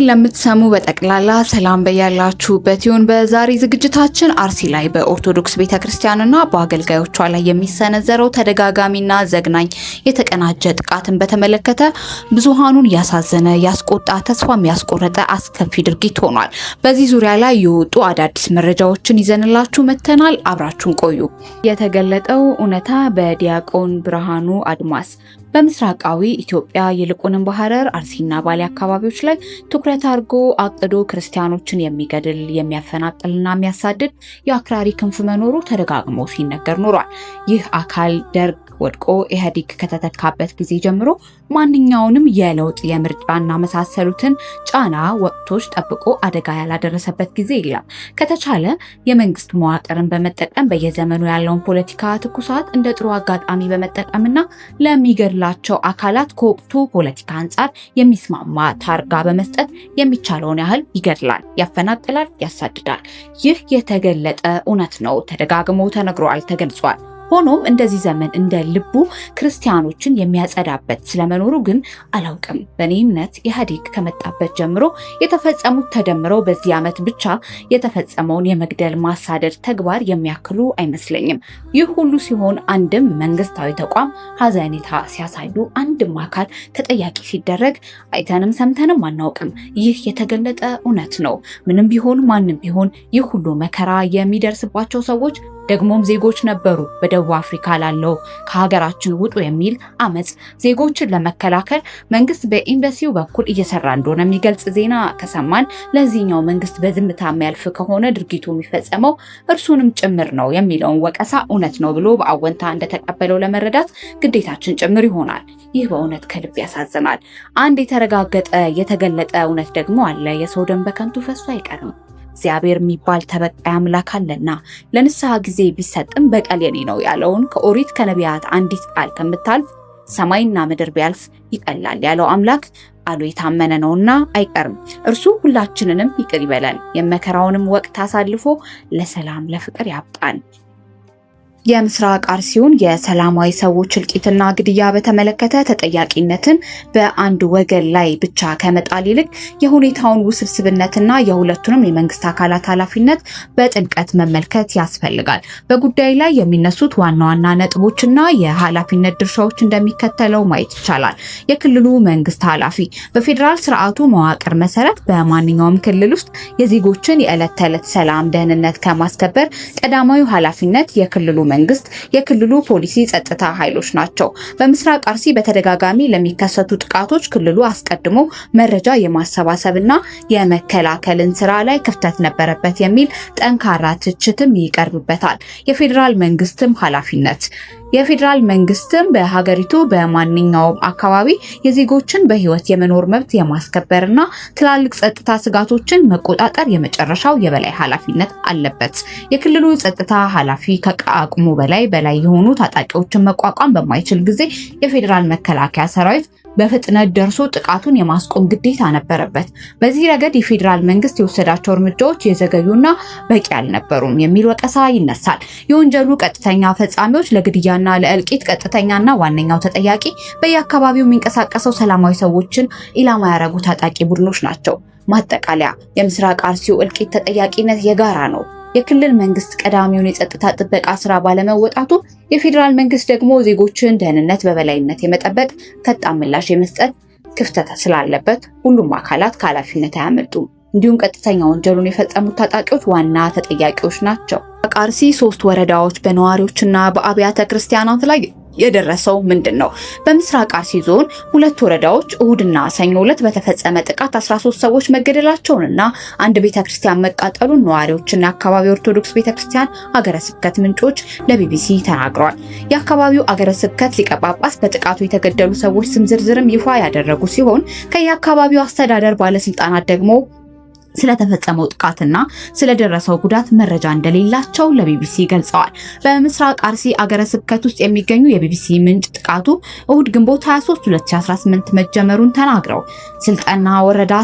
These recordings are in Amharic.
ለምትሰሙ በጠቅላላ ሰላም በያላችሁበት ይሁን። በዛሬ ዝግጅታችን አርሲ ላይ በኦርቶዶክስ ቤተክርስቲያንና በአገልጋዮቿ ላይ የሚሰነዘረው ተደጋጋሚና ዘግናኝ የተቀናጀ ጥቃትን በተመለከተ ብዙሃኑን ያሳዘነ፣ ያስቆጣ፣ ተስፋ የሚያስቆረጠ አስከፊ ድርጊት ሆኗል። በዚህ ዙሪያ ላይ የወጡ አዳዲስ መረጃዎችን ይዘንላችሁ መተናል። አብራችሁን ቆዩ። የተገለጠው እውነታ በዲያቆን ብርሃኑ አድማስ በምስራቃዊ ኢትዮጵያ ይልቁንም በሐረር አርሲና ባሌ አካባቢዎች ላይ ትኩረት አድርጎ አቅዶ ክርስቲያኖችን የሚገድል የሚያፈናቅልና የሚያሳድድ የአክራሪ ክንፍ መኖሩ ተደጋግሞ ሲነገር ኖሯል። ይህ አካል ደርግ ወድቆ ኢህአዴግ ከተተካበት ጊዜ ጀምሮ ማንኛውንም የለውጥ የምርጫና መሳሰሉትን ጫና ወቅቶች ጠብቆ አደጋ ያላደረሰበት ጊዜ የለም። ከተቻለ የመንግስት መዋቅርን በመጠቀም በየዘመኑ ያለውን ፖለቲካ ትኩሳት እንደ ጥሩ አጋጣሚ በመጠቀምና ለሚገድላቸው አካላት ከወቅቱ ፖለቲካ አንጻር የሚስማማ ታርጋ በመስጠት የሚቻለውን ያህል ይገድላል፣ ያፈናቅላል፣ ያሳድዳል። ይህ የተገለጠ እውነት ነው። ተደጋግሞ ተነግሯል፣ ተገልጿል። ሆኖም እንደዚህ ዘመን እንደ ልቡ ክርስቲያኖችን የሚያጸዳበት ስለመኖሩ ግን አላውቅም። በእኔ እምነት ኢህአዴግ ከመጣበት ጀምሮ የተፈጸሙት ተደምረው በዚህ ዓመት ብቻ የተፈጸመውን የመግደል ማሳደድ ተግባር የሚያክሉ አይመስለኝም። ይህ ሁሉ ሲሆን አንድም መንግስታዊ ተቋም ሀዘኔታ ሲያሳዩ፣ አንድም አካል ተጠያቂ ሲደረግ አይተንም ሰምተንም አናውቅም። ይህ የተገለጠ እውነት ነው። ምንም ቢሆን ማንም ቢሆን ይህ ሁሉ መከራ የሚደርስባቸው ሰዎች ደግሞም ዜጎች ነበሩ። በደቡብ አፍሪካ ላለው ከሀገራችን ውጡ የሚል አመጽ ዜጎችን ለመከላከል መንግስት በኤምባሲው በኩል እየሰራ እንደሆነ የሚገልጽ ዜና ከሰማን ለዚህኛው መንግስት በዝምታ የሚያልፍ ከሆነ ድርጊቱ የሚፈጸመው እርሱንም ጭምር ነው የሚለውን ወቀሳ እውነት ነው ብሎ በአወንታ እንደተቀበለው ለመረዳት ግዴታችን ጭምር ይሆናል። ይህ በእውነት ከልብ ያሳዝናል። አንድ የተረጋገጠ የተገለጠ እውነት ደግሞ አለ። የሰው ደም በከንቱ ፈሶ አይቀርም። እግዚአብሔር የሚባል ተበቃይ አምላክ አለና ለንስሐ ጊዜ ቢሰጥም በቀል የኔ ነው ያለውን ከኦሪት ከነቢያት አንዲት ቃል ከምታልፍ ሰማይና ምድር ቢያልፍ ይቀላል ያለው አምላክ ቃሉ የታመነ ነውና አይቀርም። እርሱ ሁላችንንም ይቅር ይበላል። የመከራውንም ወቅት አሳልፎ ለሰላም ለፍቅር ያብቃን። የምስራቅ አርሲውን የሰላማዊ ሰዎች እልቂትና ግድያ በተመለከተ ተጠያቂነትን በአንድ ወገን ላይ ብቻ ከመጣል ይልቅ የሁኔታውን ውስብስብነትና የሁለቱንም የመንግስት አካላት ኃላፊነት በጥልቀት መመልከት ያስፈልጋል። በጉዳይ ላይ የሚነሱት ዋና ዋና ነጥቦችና የኃላፊነት ድርሻዎች እንደሚከተለው ማየት ይቻላል። የክልሉ መንግስት ኃላፊ በፌዴራል ስርዓቱ መዋቅር መሰረት በማንኛውም ክልል ውስጥ የዜጎችን የዕለት ተዕለት ሰላም፣ ደህንነት ከማስከበር ቀዳማዊ ኃላፊነት የክልሉ መንግስት የክልሉ ፖሊሲ ጸጥታ ኃይሎች ናቸው። በምስራቅ አርሲ በተደጋጋሚ ለሚከሰቱ ጥቃቶች ክልሉ አስቀድሞ መረጃ የማሰባሰብና የመከላከልን ስራ ላይ ክፍተት ነበረበት የሚል ጠንካራ ትችትም ይቀርብበታል። የፌዴራል መንግስትም ኃላፊነት የፌዴራል መንግስትም በሀገሪቱ በማንኛውም አካባቢ የዜጎችን በህይወት የመኖር መብት የማስከበርና ትላልቅ ጸጥታ ስጋቶችን መቆጣጠር የመጨረሻው የበላይ ኃላፊነት አለበት። የክልሉ ጸጥታ ኃላፊ ከአቅሙ በላይ የሆኑ ታጣቂዎችን መቋቋም በማይችል ጊዜ የፌዴራል መከላከያ ሰራዊት በፍጥነት ደርሶ ጥቃቱን የማስቆም ግዴታ ነበረበት። በዚህ ረገድ የፌዴራል መንግስት የወሰዳቸው እርምጃዎች የዘገዩና በቂ አልነበሩም የሚል ወቀሳ ይነሳል። የወንጀሉ ቀጥተኛ ፈጻሚዎች ለግድያና ለእልቂት ቀጥተኛና ዋነኛው ተጠያቂ በየአካባቢው የሚንቀሳቀሰው ሰላማዊ ሰዎችን ኢላማ ያደረጉ ታጣቂ ቡድኖች ናቸው። ማጠቃለያ፣ የምስራቅ አርሲው እልቂት ተጠያቂነት የጋራ ነው። የክልል መንግስት ቀዳሚውን የጸጥታ ጥበቃ ስራ ባለመወጣቱ የፌዴራል መንግስት ደግሞ ዜጎችን ደህንነት በበላይነት የመጠበቅ ፈጣን ምላሽ የመስጠት ክፍተት ስላለበት ሁሉም አካላት ከኃላፊነት አያመልጡም። እንዲሁም ቀጥተኛ ወንጀሉን የፈጸሙት ታጣቂዎች ዋና ተጠያቂዎች ናቸው። አርሲ 3 ወረዳዎች በነዋሪዎችና በአብያተ ክርስቲያናት ላይ የደረሰው ምንድን ነው? በምስራቅ አርሲ ዞን 2 ወረዳዎች እሁድና ሰኞ ዕለት በተፈጸመ ጥቃት 13 ሰዎች መገደላቸውንና አንድ ቤተክርስቲያን መቃጠሉን ነዋሪዎችና የአካባቢው ኦርቶዶክስ ቤተክርስቲያን ሀገረ ስብከት ምንጮች ለቢቢሲ ተናግረዋል። የአካባቢው ሀገረ ስብከት ሊቀ ጳጳስ በጥቃቱ የተገደሉ ሰዎች ስም ዝርዝርም ይፋ ያደረጉ ሲሆን ከየአካባቢው አስተዳደር ባለስልጣናት ደግሞ ስለተፈጸመው ጥቃትና ስለደረሰው ጉዳት መረጃ እንደሌላቸው ለቢቢሲ ገልጸዋል። በምስራቅ አርሲ አገረ ስብከት ውስጥ የሚገኙ የቢቢሲ ምንጭ ጥቃቱ እሁድ ግንቦት 23 2018 መጀመሩን ተናግረው ስልጠና ወረዳ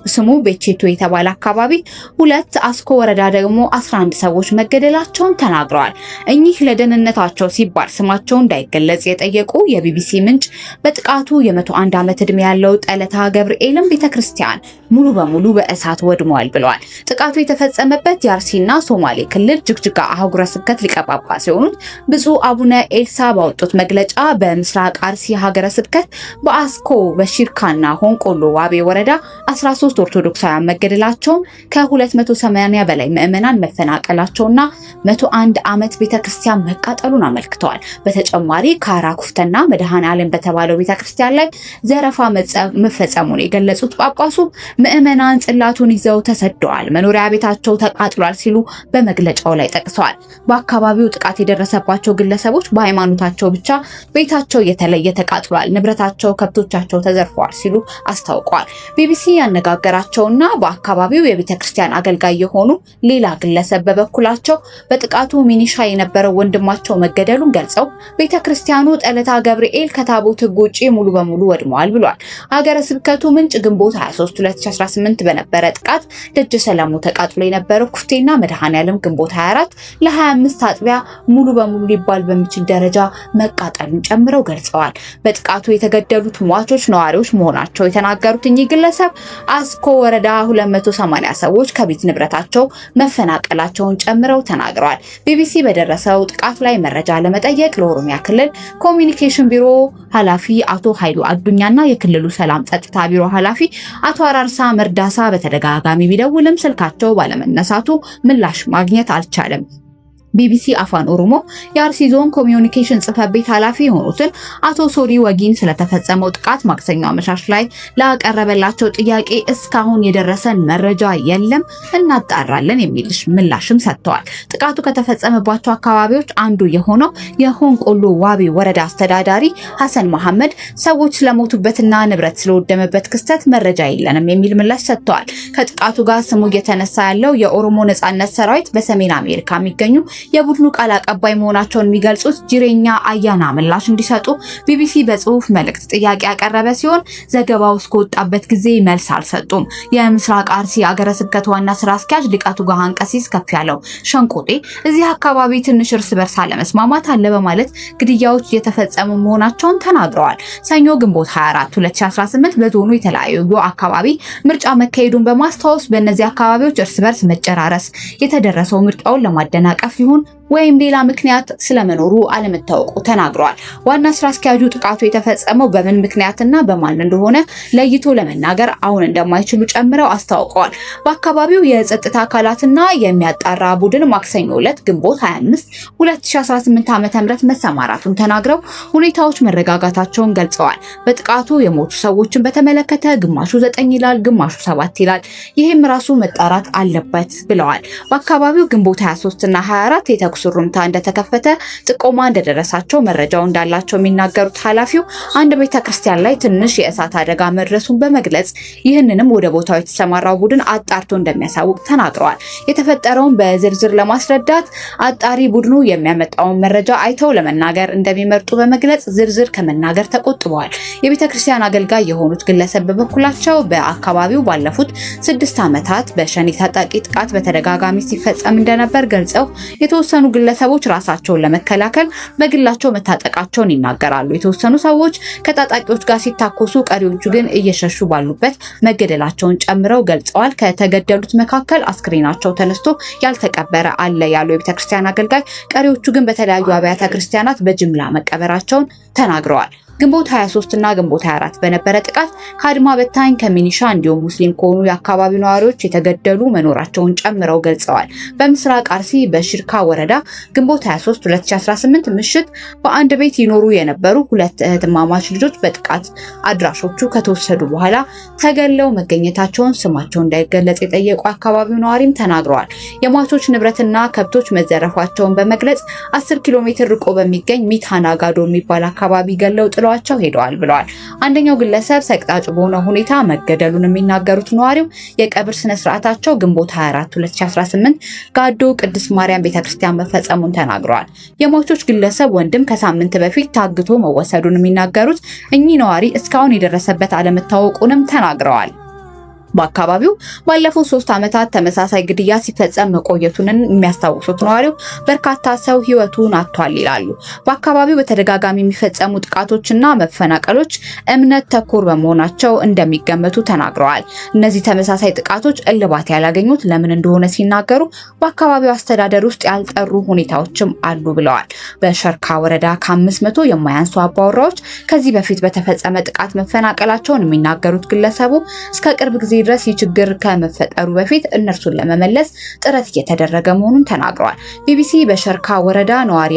ስሙ ቤቼቶ የተባለ አካባቢ 2፣ አስኮ ወረዳ ደግሞ 11 ሰዎች መገደላቸውን ተናግረዋል። እኚህ ለደህንነታቸው ሲባል ስማቸው እንዳይገለጽ የጠየቁ የቢቢሲ ምንጭ በጥቃቱ የ101 ዓመት ዕድሜ ያለው ጠለታ ገብርኤልም ቤተክርስቲያን ሙሉ በሙሉ በእሳት ወድሟል ብለዋል። ጥቃቱ የተፈጸመበት የአርሲና ሶማሌ ክልል ጅግጅጋ አህጉረ ስብከት ሊቀ ጳጳስ የሆኑት ብፁዕ አቡነ ኤልሳ ባወጡት መግለጫ በምስራቅ አርሲ ሀገረ ስብከት በአስኮ በሺርካና ሆንቆሎ ዋቤ ወረዳ 13 ኦርቶዶክሳውያን መገደላቸውን ከ280 በላይ ምዕመናን መፈናቀላቸውና 101 ዓመት ቤተክርስቲያን መቃጠሉን አመልክተዋል። በተጨማሪ ካራ ኩፍተና መድኃኔ ዓለም በተባለው ቤተክርስቲያን ላይ ዘረፋ መፈጸሙን የገለጹት ጳጳሱ ምዕመናን ጽላቱን ይዘው ተሰደዋል፣ መኖሪያ ቤታቸው ተቃጥሏል ሲሉ በመግለጫው ላይ ጠቅሰዋል። በአካባቢው ጥቃት የደረሰባቸው ግለሰቦች በሃይማኖታቸው ብቻ ቤታቸው የተለየ ተቃጥሏል፣ ንብረታቸው፣ ከብቶቻቸው ተዘርፈዋል ሲሉ አስታውቀዋል። ቢቢሲ ያነጋገራቸውና በአካባቢው የቤተክርስቲያን አገልጋይ የሆኑ ሌላ ግለሰብ በበኩላቸው በጥቃቱ ሚኒሻ የነበረው ወንድማቸው መገደሉን ገልጸው ቤተክርስቲያኑ ጠለታ ገብርኤል ከታቦት ሕግ ውጪ ሙሉ በሙሉ ወድመዋል ብሏል። ሀገረ ስብከቱ ምንጭ ግንቦት 23 2018 በነበረ ጥቃት ደጀ ሰላሙ ተቃጥሎ የነበረው ኩፍቴና መድኃኔ ዓለም ግንቦት 24 ለ25 አጥቢያ ሙሉ በሙሉ ሊባል በሚችል ደረጃ መቃጠሉን ጨምረው ገልጸዋል። በጥቃቱ የተገደሉት ሟቾች ነዋሪዎች መሆናቸው የተናገሩት እኚህ ግለሰብ አስኮ ወረዳ 280 ሰዎች ከቤት ንብረታቸው መፈናቀላቸውን ጨምረው ተናግረዋል። ቢቢሲ በደረሰው ጥቃት ላይ መረጃ ለመጠየቅ ለኦሮሚያ ክልል ኮሚኒኬሽን ቢሮ ኃላፊ አቶ ኃይሉ አዱኛና የክልሉ ሰላም ጸጥታ ቢሮ ኃላፊ አቶ አራርሳ መርዳሳ በተደጋጋሚ ቢደውልም ስልካቸው ባለመነሳቱ ምላሽ ማግኘት አልቻለም። ቢቢሲ አፋን ኦሮሞ የአርሲ ዞን ኮሚዩኒኬሽን ጽሕፈት ቤት ኃላፊ የሆኑትን አቶ ሶሪ ወጊን ስለተፈጸመው ጥቃት ማክሰኞ አመሻሽ ላይ ላቀረበላቸው ጥያቄ እስካሁን የደረሰን መረጃ የለም፣ እናጣራለን የሚል ምላሽም ሰጥተዋል። ጥቃቱ ከተፈጸመባቸው አካባቢዎች አንዱ የሆነው የሆንቆሎ ዋቤ ወረዳ አስተዳዳሪ ሐሰን መሐመድ ሰዎች ስለሞቱበትና ንብረት ስለወደመበት ክስተት መረጃ የለንም የሚል ምላሽ ሰጥተዋል። ከጥቃቱ ጋር ስሙ እየተነሳ ያለው የኦሮሞ ነጻነት ሰራዊት በሰሜን አሜሪካ የሚገኙ የቡድኑ ቃል አቀባይ መሆናቸውን የሚገልጹት ጅሬኛ አያና ምላሽ እንዲሰጡ ቢቢሲ በጽሁፍ መልእክት ጥያቄ ያቀረበ ሲሆን ዘገባው እስከወጣበት ጊዜ መልስ አልሰጡም። የምስራቅ አርሲ አገረ ስብከት ዋና ስራ አስኪያጅ ሊቀቱ ጋሃን ቀሲስ ከፍ ያለው ሸንቆጤ እዚህ አካባቢ ትንሽ እርስ በርስ አለመስማማት አለ በማለት ግድያዎች እየተፈጸሙ መሆናቸውን ተናግረዋል። ሰኞ ግንቦት 24 2018 በዞኑ የተለያዩ አካባቢ ምርጫ መካሄዱን በማስታወስ በእነዚህ አካባቢዎች እርስ በርስ መጨራረስ የተደረሰው ምርጫውን ለማደናቀፍ ይሁን ወይም ሌላ ምክንያት ስለመኖሩ አለመታወቁ ተናግረዋል። ዋና ስራ አስኪያጁ ጥቃቱ የተፈጸመው በምን ምክንያትና በማን እንደሆነ ለይቶ ለመናገር አሁን እንደማይችሉ ጨምረው አስታውቀዋል። በአካባቢው የጸጥታ አካላትና የሚያጣራ ቡድን ማክሰኞ ዕለት ግንቦት 25 2018 ዓ.ም መሰማራቱን ተናግረው ሁኔታዎች መረጋጋታቸውን ገልጸዋል። በጥቃቱ የሞቱ ሰዎችን በተመለከተ ግማሹ 9 ይላል፣ ግማሹ 7 ይላል። ይህም ራሱ መጣራት አለበት ብለዋል። በአካባቢው ግንቦት 23 እና 24 የተኩስ ሩምታ እንደተከፈተ ጥቆማ እንደደረሳቸው መረጃው እንዳላቸው የሚናገሩት ኃላፊው አንድ ቤተክርስቲያን ላይ ትንሽ የእሳት አደጋ መድረሱን በመግለጽ ይህንንም ወደ ቦታው የተሰማራው ቡድን አጣርቶ እንደሚያሳውቅ ተናግረዋል። የተፈጠረውን በዝርዝር ለማስረዳት አጣሪ ቡድኑ የሚያመጣውን መረጃ አይተው ለመናገር እንደሚመርጡ በመግለጽ ዝርዝር ከመናገር ተቆጥበዋል። የቤተክርስቲያን አገልጋይ የሆኑት ግለሰብ በበኩላቸው በአካባቢው ባለፉት 6 ዓመታት በሸኔ ታጣቂ ጥቃት በተደጋጋሚ ሲፈጸም እንደነበር ገልጸው የተወሰኑ ግለሰቦች ራሳቸውን ለመከላከል በግላቸው መታጠቃቸውን ይናገራሉ። የተወሰኑ ሰዎች ከታጣቂዎች ጋር ሲታኮሱ፣ ቀሪዎቹ ግን እየሸሹ ባሉበት መገደላቸውን ጨምረው ገልጸዋል። ከተገደሉት መካከል አስክሬናቸው ተነስቶ ያልተቀበረ አለ ያሉ የቤተክርስቲያን አገልጋይ፣ ቀሪዎቹ ግን በተለያዩ አብያተ ክርስቲያናት በጅምላ መቀበራቸውን ተናግረዋል። ግንቦት 23 እና ግንቦት 24 በነበረ ጥቃት ከአድማ በታኝ ከሚኒሻ እንዲሁም ሙስሊም ከሆኑ የአካባቢው ነዋሪዎች የተገደሉ መኖራቸውን ጨምረው ገልጸዋል። በምስራቅ አርሲ በሽርካ ወረዳ ግንቦት 23 2018 ምሽት በአንድ ቤት ይኖሩ የነበሩ 2 እህትማማች ልጆች በጥቃት አድራሾቹ ከተወሰዱ በኋላ ተገለው መገኘታቸውን ስማቸው እንዳይገለጽ የጠየቁ አካባቢው ነዋሪም ተናግረዋል። የሟቾች ንብረትና ከብቶች መዘረፋቸውን በመግለጽ 10 ኪሎ ሜትር ርቆ በሚገኝ ሚታና ጋዶ የሚባል አካባቢ ገለው ጥለዋል ጥለዋቸው ሄደዋል ብለዋል። አንደኛው ግለሰብ ሰቅጣጭ በሆነ ሁኔታ መገደሉን የሚናገሩት ነዋሪው የቀብር ስነ ስርዓታቸው ግንቦት 24 2018 ጋዶ ቅድስት ማርያም ቤተክርስቲያን መፈጸሙን ተናግረዋል። የሟቾች ግለሰብ ወንድም ከሳምንት በፊት ታግቶ መወሰዱን የሚናገሩት እኚህ ነዋሪ እስካሁን የደረሰበት አለመታወቁንም ተናግረዋል። በአካባቢው ባለፉት 3 ዓመታት ተመሳሳይ ግድያ ሲፈጸም መቆየቱን የሚያስታውሱት ነዋሪው በርካታ ሰው ህይወቱን አጥቷል ይላሉ። በአካባቢው በተደጋጋሚ የሚፈጸሙ ጥቃቶችና መፈናቀሎች እምነት ተኮር በመሆናቸው እንደሚገመቱ ተናግረዋል። እነዚህ ተመሳሳይ ጥቃቶች እልባት ያላገኙት ለምን እንደሆነ ሲናገሩ በአካባቢው አስተዳደር ውስጥ ያልጠሩ ሁኔታዎችም አሉ ብለዋል። በሸርካ ወረዳ ከ500 የማያንሱ አባወራዎች ከዚህ በፊት በተፈጸመ ጥቃት መፈናቀላቸውን የሚናገሩት ግለሰቡ እስከ ቅርብ ጊዜ ድረስ ችግር ከመፈጠሩ በፊት እነርሱን ለመመለስ ጥረት እየተደረገ መሆኑን ተናግረዋል። ቢቢሲ በሸርካ ወረዳ ነዋሪ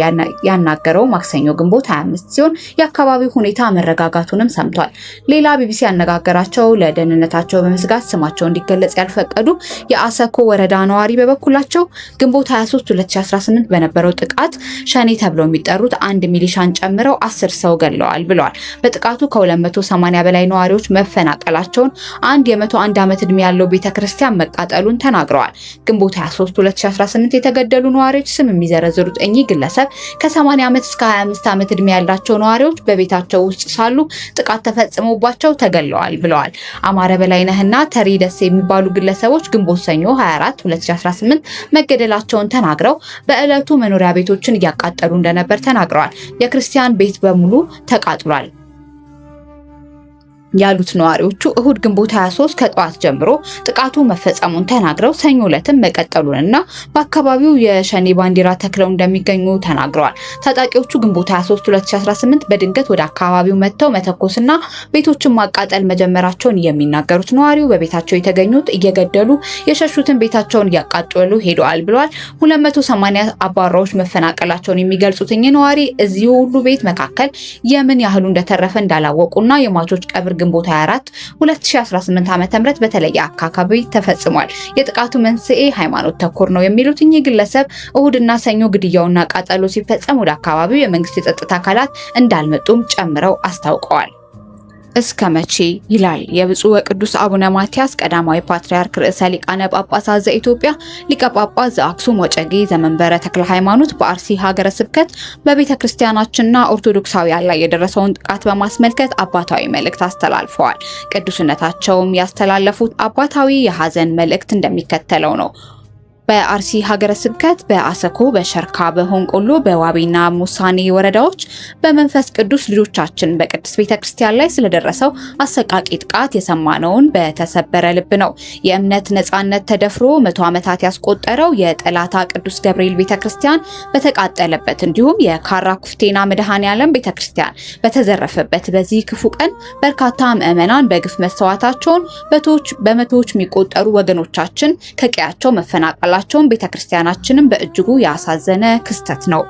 ያናገረው ማክሰኞ ግንቦት 25 ሲሆን የአካባቢው ሁኔታ መረጋጋቱንም ሰምቷል። ሌላ ቢቢሲ ያነጋገራቸው ለደህንነታቸው በመስጋት ስማቸው እንዲገለጽ ያልፈቀዱ የአሰኮ ወረዳ ነዋሪ በበኩላቸው ግንቦት 23 2018 በነበረው ጥቃት ሸኔ ተብለው የሚጠሩት አንድ ሚሊሻን ጨምረው 10 ሰው ገድለዋል ብለዋል። በጥቃቱ ከ280 በላይ ነዋሪዎች መፈናቀላቸውን አንድ የ101 ዓመት ዕድሜ ያለው ቤተክርስቲያን መቃጠሉን ተናግረዋል። ግንቦት 23 2018 የተገደሉ ነዋሪዎች ስም የሚዘረዝሩት እኚህ ግለሰብ ከ80 ዓመት እስከ 25 ዓመት ዕድሜ ያላቸው ነዋሪዎች በቤታቸው ውስጥ ሳሉ ጥቃት ተፈጽሞባቸው ተገድለዋል ብለዋል። አማረ በላይነህና ተሪ ደስ የሚባሉ ግለሰቦች ግንቦት ሰኞ 24 2018 መገደላቸውን ተናግረው በዕለቱ መኖሪያ ቤቶችን እያቃጠሉ እንደነበር ተናግረዋል። የክርስቲያን ቤት በሙሉ ተቃጥሏል ያሉት ነዋሪዎቹ እሁድ ግንቦት 23 ከጠዋት ጀምሮ ጥቃቱ መፈጸሙን ተናግረው ሰኞ ዕለትም መቀጠሉንና በአካባቢው የሸኔ ባንዲራ ተክለው እንደሚገኙ ተናግረዋል። ታጣቂዎቹ ግንቦት 23 2018 በድንገት ወደ አካባቢው መጥተው መተኮስና ቤቶችን ማቃጠል መጀመራቸውን የሚናገሩት ነዋሪው በቤታቸው የተገኙት እየገደሉ የሸሹትን ቤታቸውን እያቃጠሉ ሄደዋል ብለዋል። 280 አባወራዎች መፈናቀላቸውን የሚገልጹት እኚህ ነዋሪ እዚሁ ሁሉ ቤት መካከል የምን ያህሉ እንደተረፈ እንዳላወቁና የሟቾች ቀብር ግንቦት 24 2018 ዓ.ም በተለየ አካባቢ ተፈጽሟል። የጥቃቱ መንስኤ ሃይማኖት ተኮር ነው የሚሉት እኚህ ግለሰብ እሁድና ሰኞ ግድያውና ቃጠሎ ሲፈጸም ወደ አካባቢው የመንግስት የጸጥታ አካላት እንዳልመጡም ጨምረው አስታውቀዋል። እስከ መቼ ይላል የብፁዕ ወቅዱስ አቡነ ማትያስ ቀዳማዊ ፓትርያርክ ርዕሰ ሊቃነ ጳጳሳት ዘኢትዮጵያ ሊቀ ጳጳስ ዘአክሱም ወጨጌ ዘመንበረ ተክለ ሃይማኖት በአርሲ ሀገረ ስብከት በቤተ ክርስቲያናችንና ኦርቶዶክሳውያን ላይ የደረሰውን ጥቃት በማስመልከት አባታዊ መልእክት አስተላልፈዋል። ቅዱስነታቸውም ያስተላለፉት አባታዊ የሐዘን መልእክት እንደሚከተለው ነው። በአርሲ ሀገረ ስብከት በአሰኮ በሸርካ በሆንቆሎ በዋቢና ሙሳኔ ወረዳዎች በመንፈስ ቅዱስ ልጆቻችን በቅድስት ቤተክርስቲያን ላይ ስለደረሰው አሰቃቂ ጥቃት የሰማነውን በተሰበረ ልብ ነው። የእምነት ነጻነት ተደፍሮ 100 ዓመታት ያስቆጠረው የጠላታ ቅዱስ ገብርኤል ቤተክርስቲያን በተቃጠለበት እንዲሁም የካራ ኩፍቴና መድኃኔዓለም ቤተክርስቲያን በተዘረፈበት በዚህ ክፉ ቀን በርካታ ምዕመናን በግፍ መሰዋታቸውን በመቶዎች የሚቆጠሩ ወገኖቻችን ከቀያቸው መፈናቀል ላቸውን ቤተክርስቲያናችንን በእጅጉ ያሳዘነ ክስተት ነው።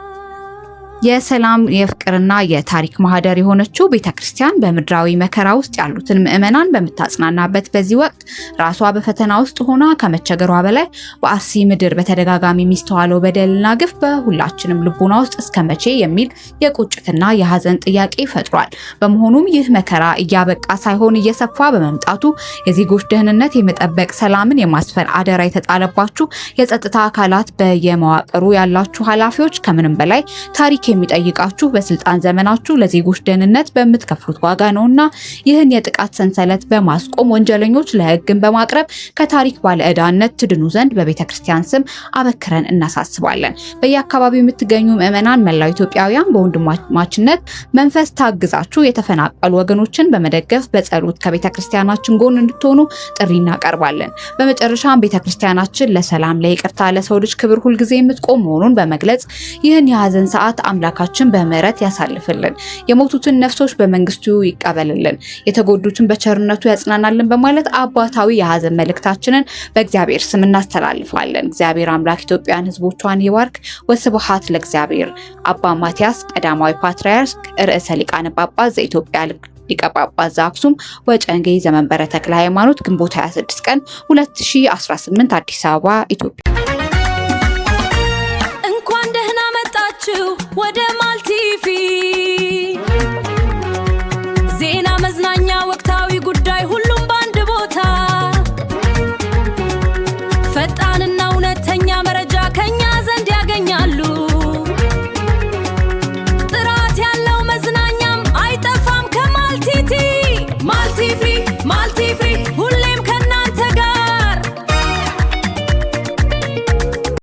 የሰላም የፍቅርና የታሪክ ማህደር የሆነችው ቤተክርስቲያን በምድራዊ መከራ ውስጥ ያሉትን ምዕመናን በምታጽናናበት በዚህ ወቅት ራሷ በፈተና ውስጥ ሆና ከመቸገሯ በላይ በአርሲ ምድር በተደጋጋሚ የሚስተዋለው በደልና ግፍ በሁላችንም ልቦና ውስጥ እስከመቼ የሚል የቁጭትና የሐዘን ጥያቄ ፈጥሯል። በመሆኑም ይህ መከራ እያበቃ ሳይሆን እየሰፋ በመምጣቱ የዜጎች ደህንነት የመጠበቅ ሰላምን የማስፈን አደራ የተጣለባችሁ የጸጥታ አካላት በየመዋቅሩ ያላችሁ ኃላፊዎች ከምንም በላይ ታሪክ የሚጠይቃችሁ በስልጣን ዘመናችሁ ለዜጎች ደህንነት በምትከፍሉት ዋጋ ነውና ይህን የጥቃት ሰንሰለት በማስቆም ወንጀለኞች ለሕግን በማቅረብ ከታሪክ ባለዕዳነት ትድኑ ዘንድ በቤተክርስቲያን ስም አበክረን እናሳስባለን። በየአካባቢው የምትገኙ ምዕመናን፣ መላው ኢትዮጵያውያን በወንድማማችነት መንፈስ ታግዛችሁ የተፈናቀሉ ወገኖችን በመደገፍ በጸሎት ከቤተክርስቲያናችን ጎን እንድትሆኑ ጥሪ እናቀርባለን። በመጨረሻም ቤተክርስቲያናችን ለሰላም፣ ለይቅርታ፣ ለሰው ልጅ ክብር ሁልጊዜ የምትቆም መሆኑን በመግለጽ ይህን የሐዘን ሰዓት አምላካችን በምህረት ያሳልፍልን፣ የሞቱትን ነፍሶች በመንግስቱ ይቀበልልን፣ የተጎዱትን በቸርነቱ ያጽናናልን በማለት አባታዊ የሐዘን መልእክታችንን በእግዚአብሔር ስም እናስተላልፋለን። እግዚአብሔር አምላክ ኢትዮጵያን ሕዝቦቿን ይባርክ። ወስብሐት ለእግዚአብሔር። አባ ማትያስ ቀዳማዊ ፓትርያርክ ርዕሰ ሊቃነ ጳጳስ ዘኢትዮጵያ ሊቀ ጳጳስ ዘአክሱም ወጨጌ ዘመንበረ ተክለ ሃይማኖት ግንቦት 26 ቀን 2018 አዲስ አበባ ኢትዮጵያ።